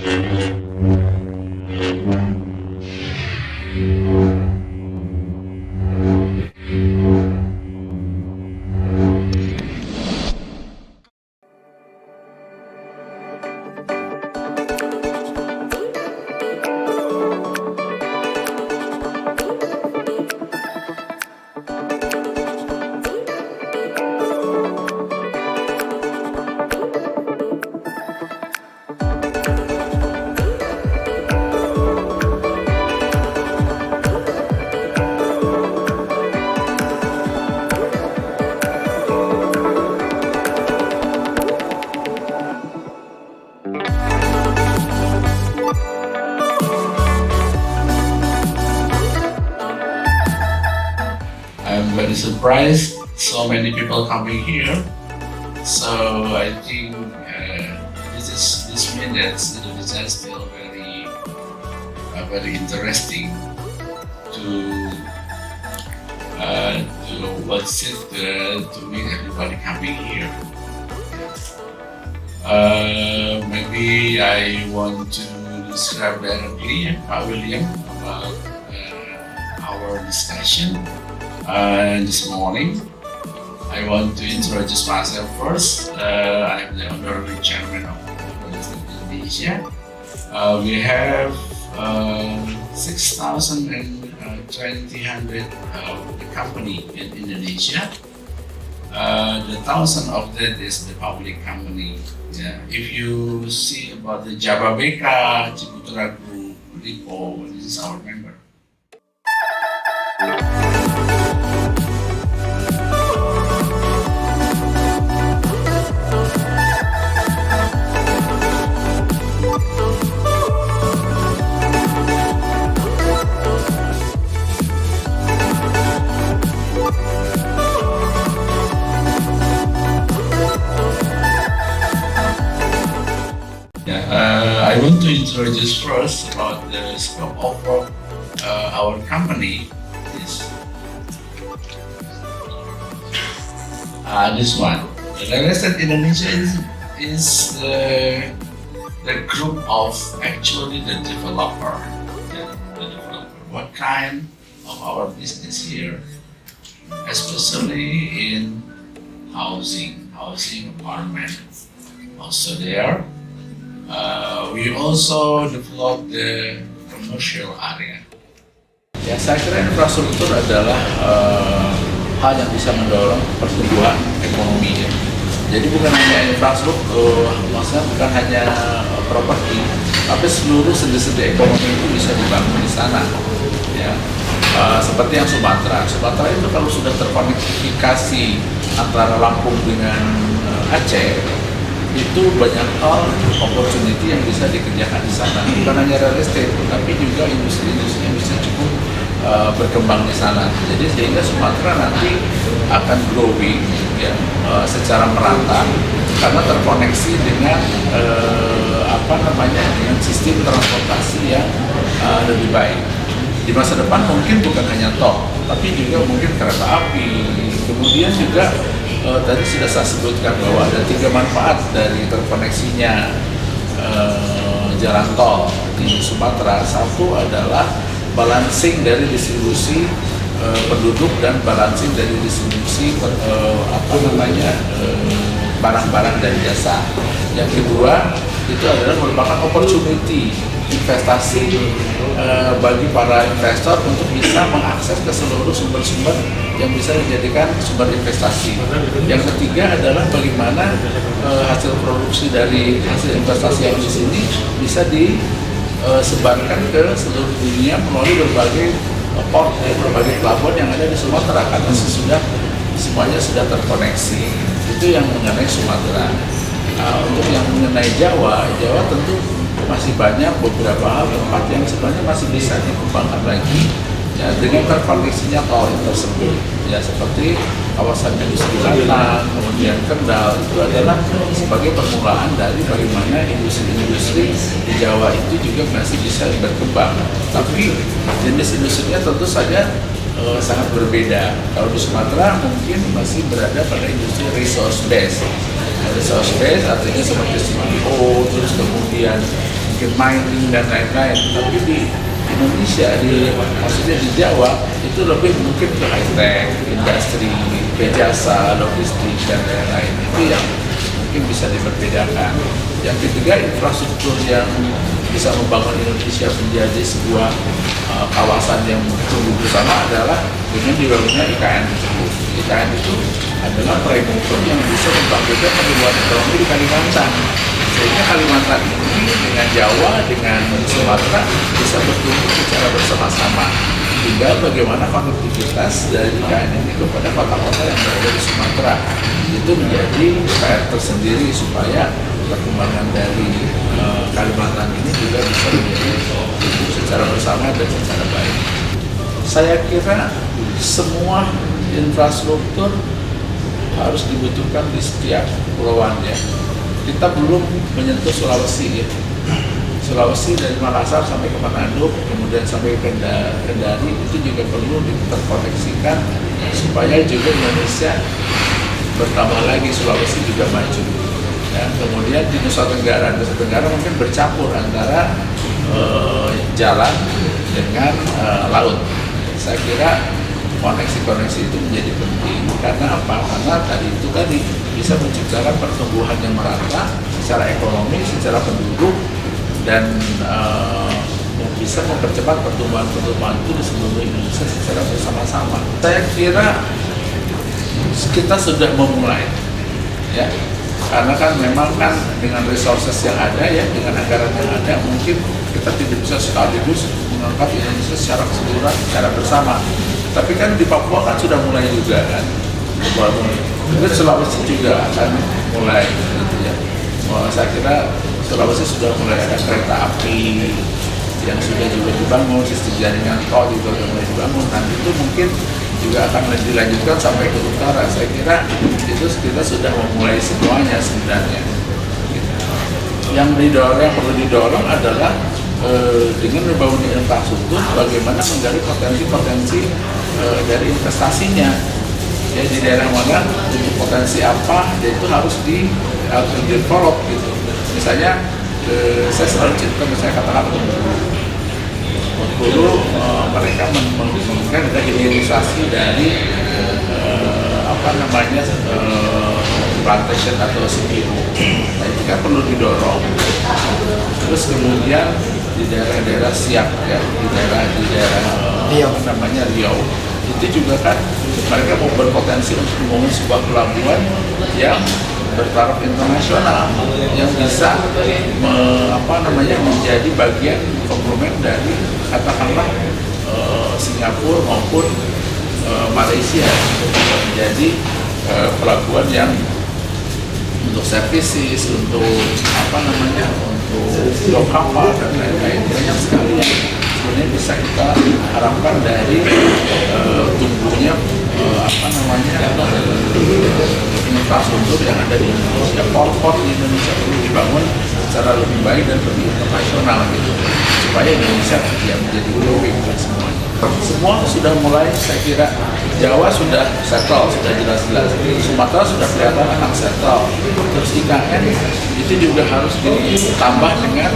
I'm very surprised so many people coming here. So I think this minutes Indonesia is still very interesting to watch it, to meet everybody coming here. Maybe I want to describe directly Pak William about our discussion this morning. I want to introduce myself first. I'm the honorary chairman of Indonesia. We have 6,200 the company in Indonesia. The 1,000 of that is the public company. Yeah. If you see about the Jababeka, Ciputra Group, Lipo, this is our member. I want to introduce first about the scope of work our company is this one. The Real Estate Indonesia is the group of actually the developer. What kind of our business here, especially in housing apartment. Also there. We also develop the commercial area. Ya, saya kira infrastruktur adalah hal yang bisa mendorong pertumbuhan ekonomi ya. Jadi bukan hanya infrastruktur, maksudnya bukan hanya properti, tapi seluruh sendi-sendi ekonomi itu bisa dibangun di sana. Ya, seperti yang Sumatera itu kalau sudah terkonektifikasi antara Lampung dengan Aceh, itu banyak hal opportunity yang bisa dikerjakan di sana. Bukan hanya real estate, tapi juga industri-industri yang bisa cukup berkembang di sana. Jadi sehingga Sumatera nanti akan growing ya, secara merata karena terkoneksi dengan dengan sistem transportasi yang lebih baik. Di masa depan mungkin bukan hanya tol, tapi juga mungkin kereta api. Kemudian juga tadi sudah saya sebutkan bahwa ada 3 manfaat dari terkoneksinya jalan tol di Sumatera. Satu adalah balancing dari distribusi penduduk dan balancing dari distribusi barang-barang dan jasa. Yang kedua itu adalah merupakan opportunity investasi bagi para investor untuk bisa mengakses ke seluruh sumber-sumber yang bisa dijadikan sumber investasi. Yang ketiga adalah bagaimana hasil produksi dari hasil investasi yang di sini bisa disebarkan ke seluruh dunia melalui berbagai port, berbagai pelabuhan yang ada di Sumatera karena semuanya sudah terkoneksi. Itu yang mengenai Sumatera. Untuk yang mengenai Jawa tentu masih banyak beberapa hal tempat yang sebenarnya masih bisa dikembangkan lagi ya, dengan terkoneksinya tol tersebut ya, seperti kawasan industri Batang, kemudian Kendal. Itu adalah sebagai permulaan dari bagaimana industri-industri di Jawa itu juga masih bisa berkembang, tapi jenis industrinya tentu saja sangat berbeda. Kalau di Sumatera mungkin masih berada pada industri resource base artinya seperti CPO, terus kemudian mungkin mining dan lain-lain. Tapi di Indonesia, maksudnya di Jawa, itu lebih mungkin ke high-tech, industri, jasa, logistik, dan lain-lain. Itu yang mungkin bisa diperbedakan. Yang ketiga, infrastruktur yang bisa membangun Indonesia menjadi sebuah kawasan yang tumbuh bersama adalah dengan dibangunnya IKN tersebut. IKN itu adalah proyek yang bisa membangkitkan pertumbuhan ekonomi di Kalimantan. Sehingga Kalimantan ini dengan Jawa, dengan Sumatera bisa bertumbuh secara bersama-sama. Tinggal bagaimana konektivitas dari IKN ini kepada kota-kota yang berada di Sumatera. Itu menjadi PR tersendiri supaya perkembangan dari Kalimantan ini juga bisa menjadi secara bersama dan secara baik. Saya kira semua infrastruktur harus dibutuhkan di setiap pulauan ya. Kita belum menyentuh Sulawesi ya. Sulawesi dari Makassar sampai ke Manado, kemudian sampai ke Kendari itu juga perlu terkoneksikan supaya juga Indonesia bertambah lagi, Sulawesi juga maju. Dan kemudian di Nusa Tenggara mungkin bercampur antara jalan dengan laut. Saya kira koneksi-koneksi itu menjadi penting. Karena apa? Karena tadi bisa menciptakan pertumbuhan yang merata secara ekonomi, secara penduduk, dan bisa mempercepat pertumbuhan itu di seluruh Indonesia secara bersama-sama. Saya kira kita sudah memulai, ya. Karena kan memang kan dengan resources yang ada ya, dengan anggaran yang ada, mungkin kita tidak bisa sekaligus mengangkat Indonesia secara keseluruhan, secara bersama. Tapi kan di Papua kan sudah mulai juga kan, mungkin Sulawesi juga akan mulai gitu ya. Saya kira Sulawesi sudah mulai ada kereta api yang sudah juga dibangun, sistem jaringan tol juga sudah mulai dibangun, dan itu mungkin juga akan dilanjutkan sampai ke utara. Saya kira itu kita sudah memulai semuanya sebenarnya. Yang perlu didorong adalah dengan membangun infrastruktur, bagaimana menggali potensi-potensi dari investasinya. Ya, di daerah mana untuk potensi apa, itu harus develop gitu. Misalnya saya selalu cerita, misalnya katakan Bengkulu, mereka menginginkan ada hilirisasi dari plantation atau CPO. Nah, itu kan perlu didorong. Terus kemudian di daerah-daerah siap ya, di daerah Riau, itu juga kan mereka mau berpotensi untuk membangun sebuah pelabuhan yang bertaraf internasional yang bisa menjadi bagian komplement dari katakanlah Singapura maupun Malaysia, menjadi pelabuhan yang untuk services, untuk untuk kapal dan lain-lain. Banyak sekali yang sebenarnya bisa kita harapkan dari tumbuhnya infrastruktur yang ada di Indonesia. Port di Indonesia perlu dibangun secara lebih baik dan lebih internasional gitu, supaya Indonesia menjadi growing dan semuanya. Semua sudah mulai, saya kira Jawa sudah settle, sudah jelas-jelas. Sumatera sudah kelihatan akan settle. Terus IKN itu juga harus ditambah dengan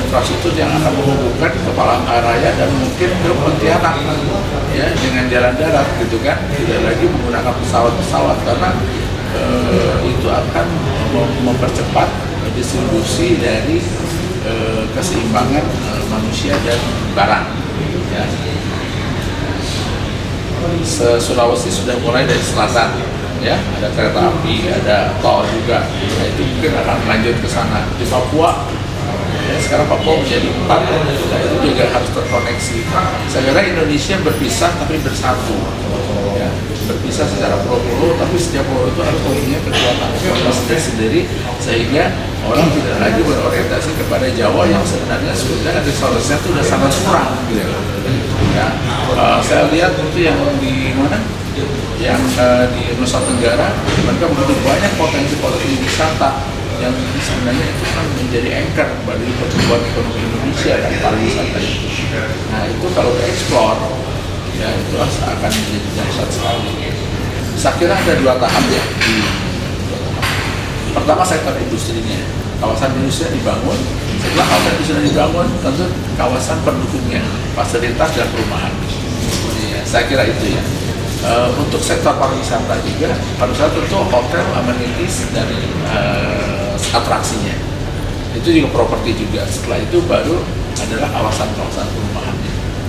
infrastruktur yang akan menghubungkan ke Palangkaraya dan mungkin ke Pontianak ya, dengan jalan darat gitu kan. Tidak lagi menggunakan pesawat-pesawat karena itu akan mempercepat distribusi dari keseimbangan manusia dan barang ya. Sulawesi sudah mulai dari selatan ya, ada kereta api, ada tol juga. Nah, itu mungkin akan lanjut ke sana. Di Papua ya, sekarang Papua menjadi 4, nah, itu juga harus terkoneksi. Saya kira Indonesia berpisah tapi bersatu ya. Berpisah secara pulau-pulau, tapi setiap pulau itu harus mempunyai kekuatan sendiri, sehingga orang tidak lagi berorientasi kepada Jawa yang sebenarnya sudah resource-nya itu sudah sangat kurang gitu ya. Saya lihat itu yang di mana, yang di Nusa Tenggara, mereka begitu banyak potensi wisata yang sebenarnya itu kan menjadi anchor bagi pertumbuhan ekonomi Indonesia dan pariwisata itu. Nah, itu kalau dieksplor ya, itu akan menjadi dahsyat sekali. Saya kira ada 2 tahap ya. Pertama sektor industrinya. kawasan industri dibangun. Setelah kawasan industri dibangun, tentu kawasan pendukungnya, fasilitas dan perumahan. Ya, saya kira itu ya. Untuk sektor pariwisata juga, pariwisata tentu hotel, amenities dan atraksinya. Itu juga properti juga. Setelah itu baru adalah kawasan-kawasan perumahan.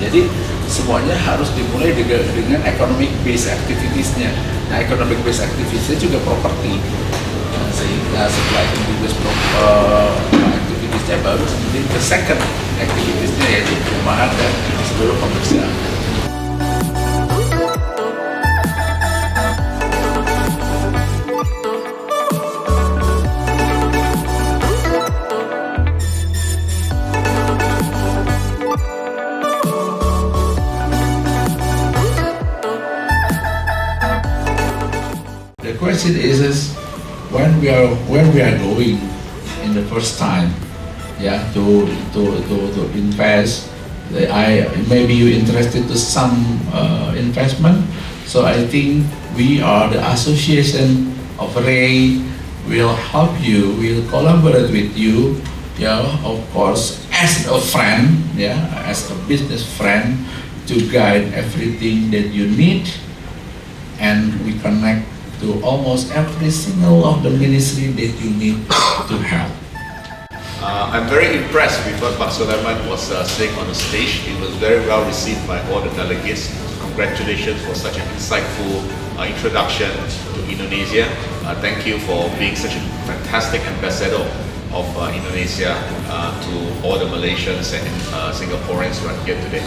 Jadi semuanya harus dimulai dengan economic based activities-nya. Nah, economic based activities-nya juga properti. Sehingga setelah economic based activities-nya baru kemudian ke second activities-nya, yaitu perumahan dan seluruh komersial. The question is when we are going in the first time, yeah, to invest. Maybe you interested to some investment. So I think we are the association of Ray will help you, will collaborate with you. Yeah, of course, as a friend, yeah, as a business friend, to guide everything that you need, and we connect to almost every single of the ministry that you need to help. I'm very impressed with what Pak Sulaiman was saying on the stage. It was very well received by all the delegates. Congratulations for such an insightful introduction to Indonesia. Thank you for being such a fantastic ambassador of Indonesia to all the Malaysians and Singaporeans right here today.